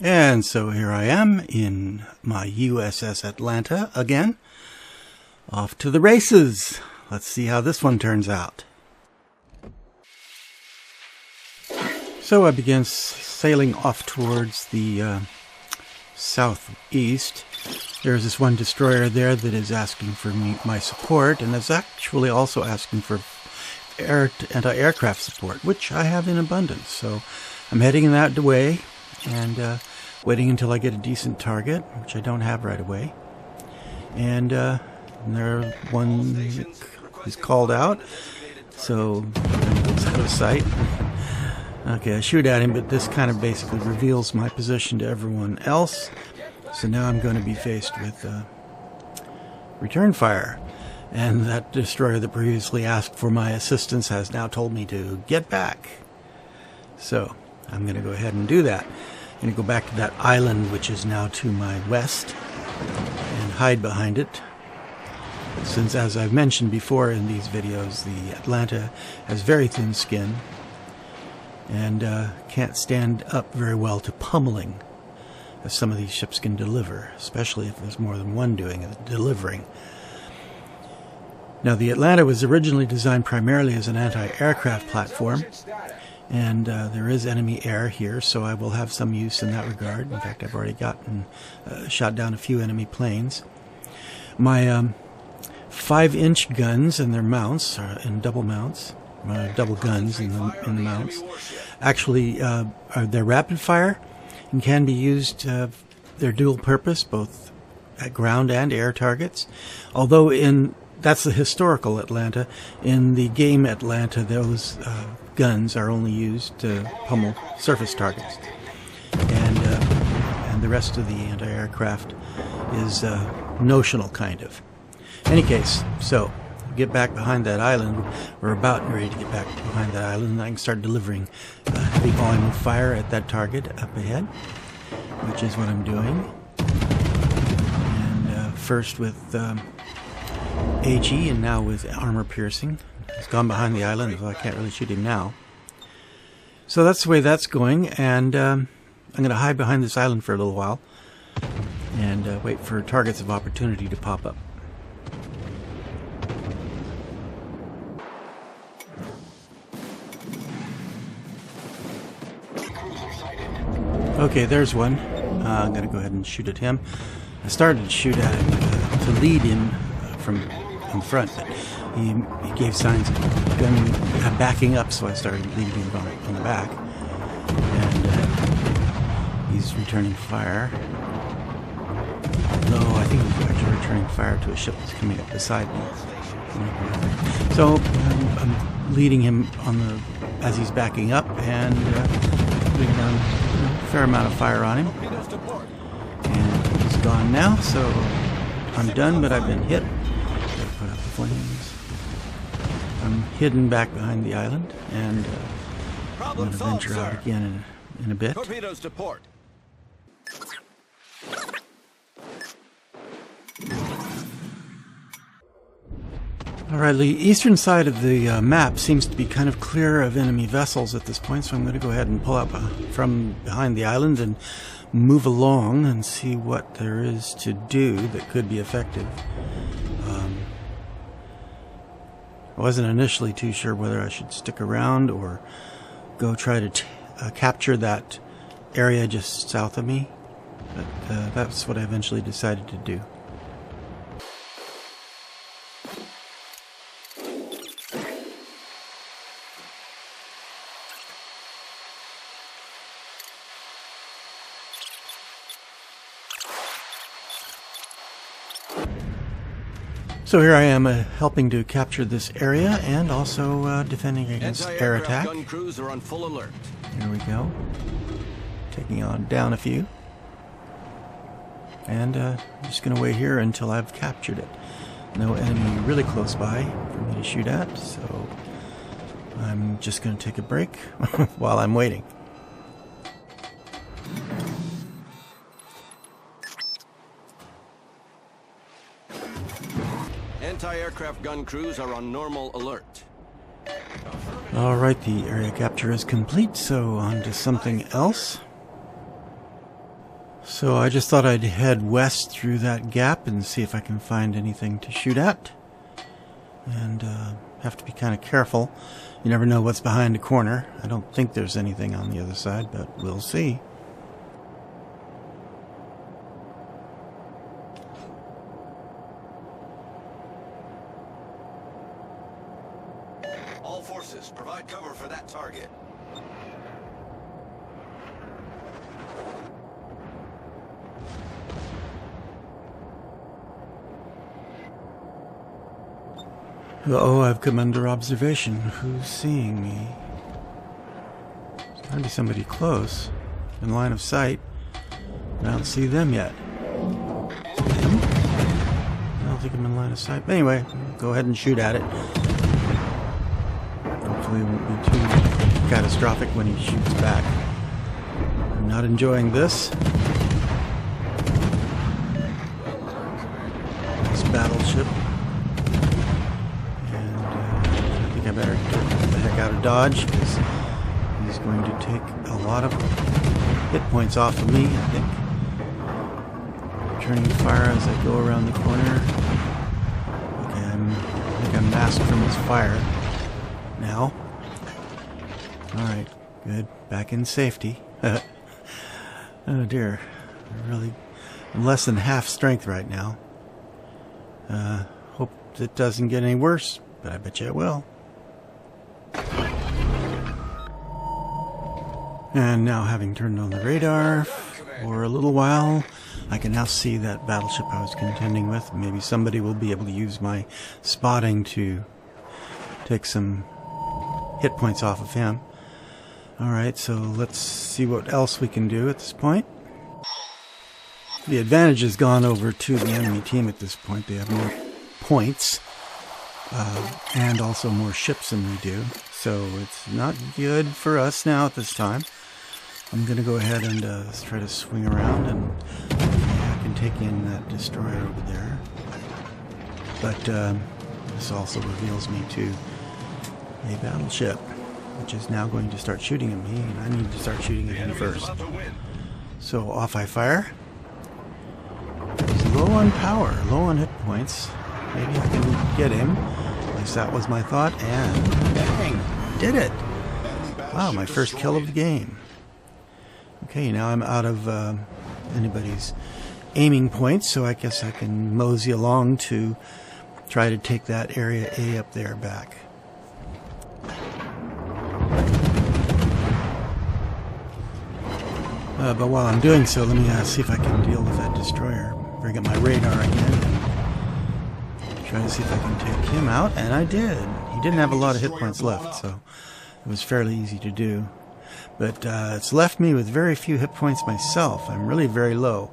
And so here I am in my USS Atlanta again, off to the races. Let's see how this one turns out. So I began sailing off towards the southeast. There's this one destroyer there that is asking for my support, and is actually also asking for anti-aircraft support, which I have in abundance. So I'm heading that way and waiting until I get a decent target, which I don't have right away. And there one is called out, so it's out of sight. Okay, I shoot at him, but this kind of basically reveals my position to everyone else. So now I'm going to be faced with return fire. And that destroyer that previously asked for my assistance has now told me to get back. So I'm going to go ahead and do that. I'm going to go back to that island, which is now to my west, and hide behind it. Since, as I've mentioned before in these videos, the Atlanta has very thin skin and can't stand up very well to pummeling, as some of these ships can deliver, especially if there's more than one doing the delivering. Now, the Atlanta was originally designed primarily as an anti-aircraft platform, and there is enemy air here, so I will have some use in that regard. In fact, I've already gotten shot down a few enemy planes. My 5-inch guns and their mounts, and double mounts, double guns in the mounts, actually they're rapid fire and can be used. They're dual purpose, both at ground and air targets. Although that's the historical Atlanta. In the game Atlanta, those guns are only used to pummel surface targets, and the rest of the anti-aircraft is notional, kind of. Any case, so get back behind that island. We're about ready to get back behind that island, and I can start delivering heavy volume of fire at that target up ahead, which is what I'm doing. And first with AG, and now with armor piercing. He's gone behind the island, so I can't really shoot him now. So that's the way that's going, and I'm going to hide behind this island for a little while and wait for targets of opportunity to pop up. Okay, there's one. I'm going to go ahead and shoot at him. I started to shoot at him to lead him from in front, but he gave signs of backing up, so I started leading him on the back. And he's returning fire. No, I think he's actually returning fire to a ship that's coming up beside me. So I'm leading him as he's backing up, and putting down a fair amount of fire on him. And he's gone now, so I'm done, but I've been hit. Gotta put out the flames. I'm hidden back behind the island, and I'm going to venture out again in a bit. Torpedoes to port. Alright, the eastern side of the map seems to be kind of clear of enemy vessels at this point, so I'm going to go ahead and pull up from behind the island and move along and see what there is to do that could be effective. I wasn't initially too sure whether I should stick around or go try to capture that area just south of me, but that's what I eventually decided to do. So here I am helping to capture this area and also defending against air attack. Gun crews are on full alert. Here we go. Taking down a few. And I'm just going to wait here until I've captured it. No enemy really close by for me to shoot at, so I'm just going to take a break while I'm waiting. Anti-aircraft gun crews are on normal alert. Alright, the area capture is complete, so on to something else. So I just thought I'd head west through that gap and see if I can find anything to shoot at. And have to be kind of careful. You never know what's behind a corner. I don't think there's anything on the other side, but we'll see. All forces, provide cover for that target. Uh-oh, I've come under observation. Who's seeing me? There's gotta be somebody close, in line of sight. I don't see them yet. Them? I don't think I'm in line of sight. But anyway, go ahead and shoot at it. Hopefully it won't be too catastrophic when he shoots back. I'm not enjoying this. This battleship. I better get the heck out of Dodge, because he's going to take a lot of hit points off of me, I think. Turning fire as I go around the corner. Okay, I think I'm masked from his fire now. Alright, good. Back in safety. Oh dear. I'm less than half strength right now. Hope it doesn't get any worse, but I bet you it will. And now, having turned on the radar for a little while, I can now see that battleship I was contending with. Maybe somebody will be able to use my spotting to take some hit points off of him. Alright, so let's see what else we can do at this point. The advantage has gone over to the enemy team at this point. They have more points. And also more ships than we do. So it's not good for us now at this time. I'm going to go ahead and try to swing around, and I can take in that destroyer over there. But this also reveals me to a battleship, which is now going to start shooting at me, and I need to start shooting at him first. So off I fire. He's low on power, low on hit points. Maybe I can get him. At least that was my thought, and bang! Did it! Wow, my first kill of the game. Okay, now I'm out of anybody's aiming points, so I guess I can mosey along to try to take that area A up there back. But while I'm doing so, let me see if I can deal with that destroyer. Bring up my radar again. Try to see if I can take him out, and I did. He didn't have a lot of hit points left, so it was fairly easy to do. But it's left me with very few hit points myself. I'm really very low.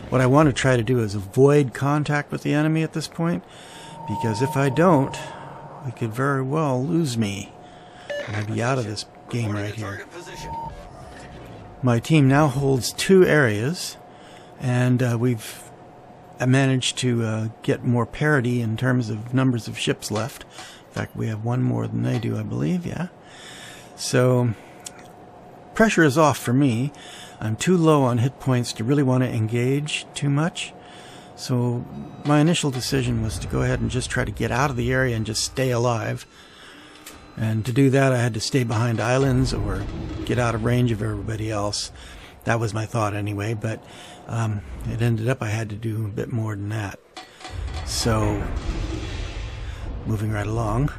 What I want to try to do is avoid contact with the enemy at this point, because if I don't, he could very well lose me. And I'd be out of this game right here. My team now holds 2 areas, and we've managed to get more parity in terms of numbers of ships left. In fact, we have one more than they do, I believe, yeah. So, pressure is off for me. I'm too low on hit points to really want to engage too much. So, my initial decision was to go ahead and just try to get out of the area and just stay alive. And to do that, I had to stay behind islands or get out of range of everybody else. That was my thought anyway, but it ended up I had to do a bit more than that. So, moving right along.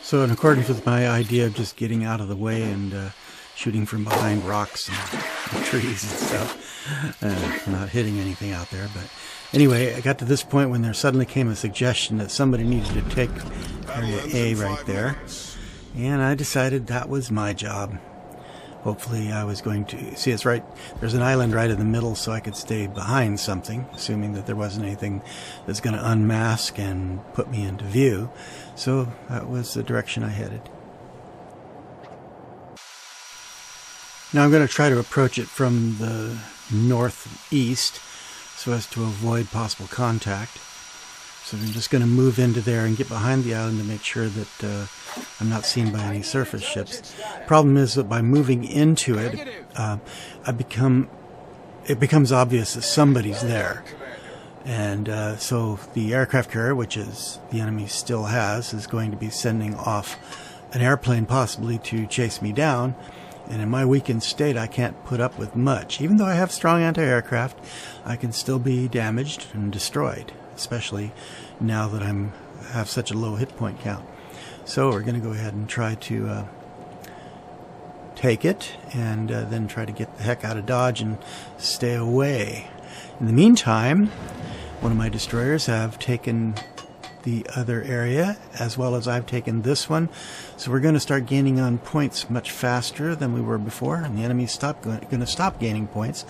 So in accordance with my idea of just getting out of the way and shooting from behind rocks and trees and stuff, not hitting anything out there, but anyway, I got to this point when there suddenly came a suggestion that somebody needed to take area A right there, and I decided that was my job. Hopefully I was going to see, it's right, there's an island right in the middle, so I could stay behind something, assuming that there wasn't anything that's going to unmask and put me into view. So that was the direction I headed. Now I'm going to try to approach it from the northeast so as to avoid possible contact. So I'm just going to move into there and get behind the island to make sure that I'm not seen by any surface ships. Problem is that by moving into it, it becomes obvious that somebody's there. And so the aircraft carrier, which is the enemy still has, is going to be sending off an airplane possibly to chase me down. And in my weakened state, I can't put up with much. Even though I have strong anti-aircraft, I can still be damaged and destroyed, especially now that I have such a low hit point count. So we're going to go ahead and try to take it, and then try to get the heck out of Dodge and stay away. In the meantime, one of my destroyers have taken the other area, as well as I've taken this one. So we're going to start gaining on points much faster than we were before, and the enemy's going to stop gaining points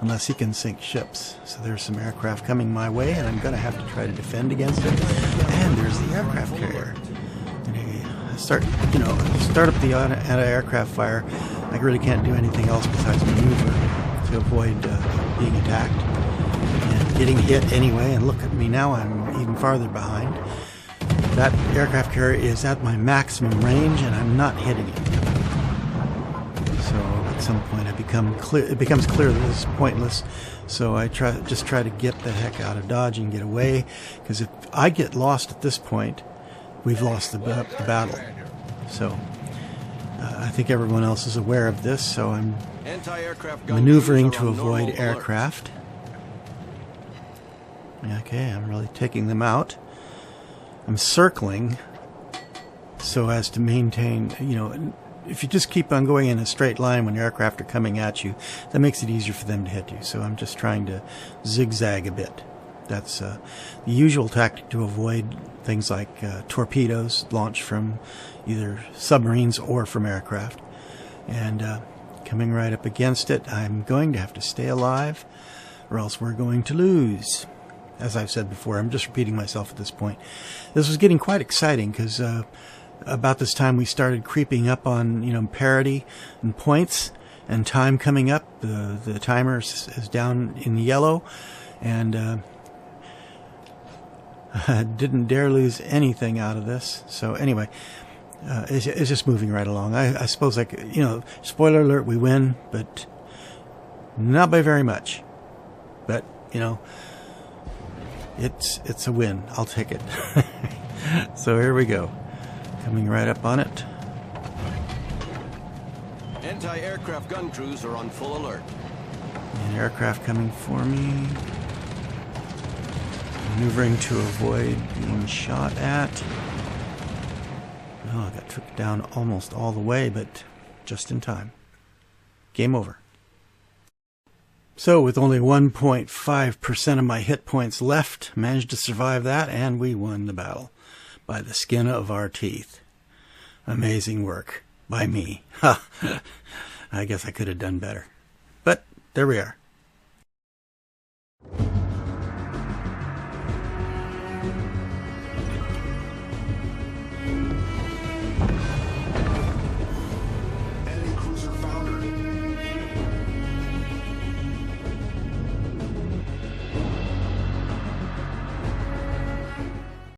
unless he can sink ships. So there's some aircraft coming my way, and I'm going to have to try to defend against it. And there's the aircraft carrier. And start up the anti-aircraft fire. I really can't do anything else besides maneuver to avoid being attacked and getting hit anyway. And look at me now, I'm even farther behind. That aircraft carrier is at my maximum range, and I'm not hitting it. So at some point it becomes clear that this is pointless. So I just try to get the heck out of Dodge and get away, because if I get lost at this point, we've lost the battle. So I think everyone else is aware of this, so I'm maneuvering to avoid aircraft. Okay, I'm really taking them out. I'm circling so as to maintain, if you just keep on going in a straight line when aircraft are coming at you, that makes it easier for them to hit you. So I'm just trying to zigzag a bit. That's the usual tactic to avoid things like torpedoes launched from either submarines or from aircraft. And coming right up against it, I'm going to have to stay alive, or else we're going to lose. As I've said before, I'm just repeating myself at this point. This was getting quite exciting, because about this time we started creeping up on parity and points and time coming up. The timer is down in yellow, and didn't dare lose anything out of this. So anyway, it's just moving right along. I suppose, spoiler alert, we win, but not by very much. But it's a win. I'll take it. So here we go. Coming right up on it. Anti-aircraft gun crews are on full alert. An aircraft coming for me. Maneuvering to avoid being shot at. Oh, I got took down almost all the way, but just in time. Game over. So with only 1.5% of my hit points left, managed to survive that, and we won the battle by the skin of our teeth. Amazing work by me. I guess I could have done better. But there we are.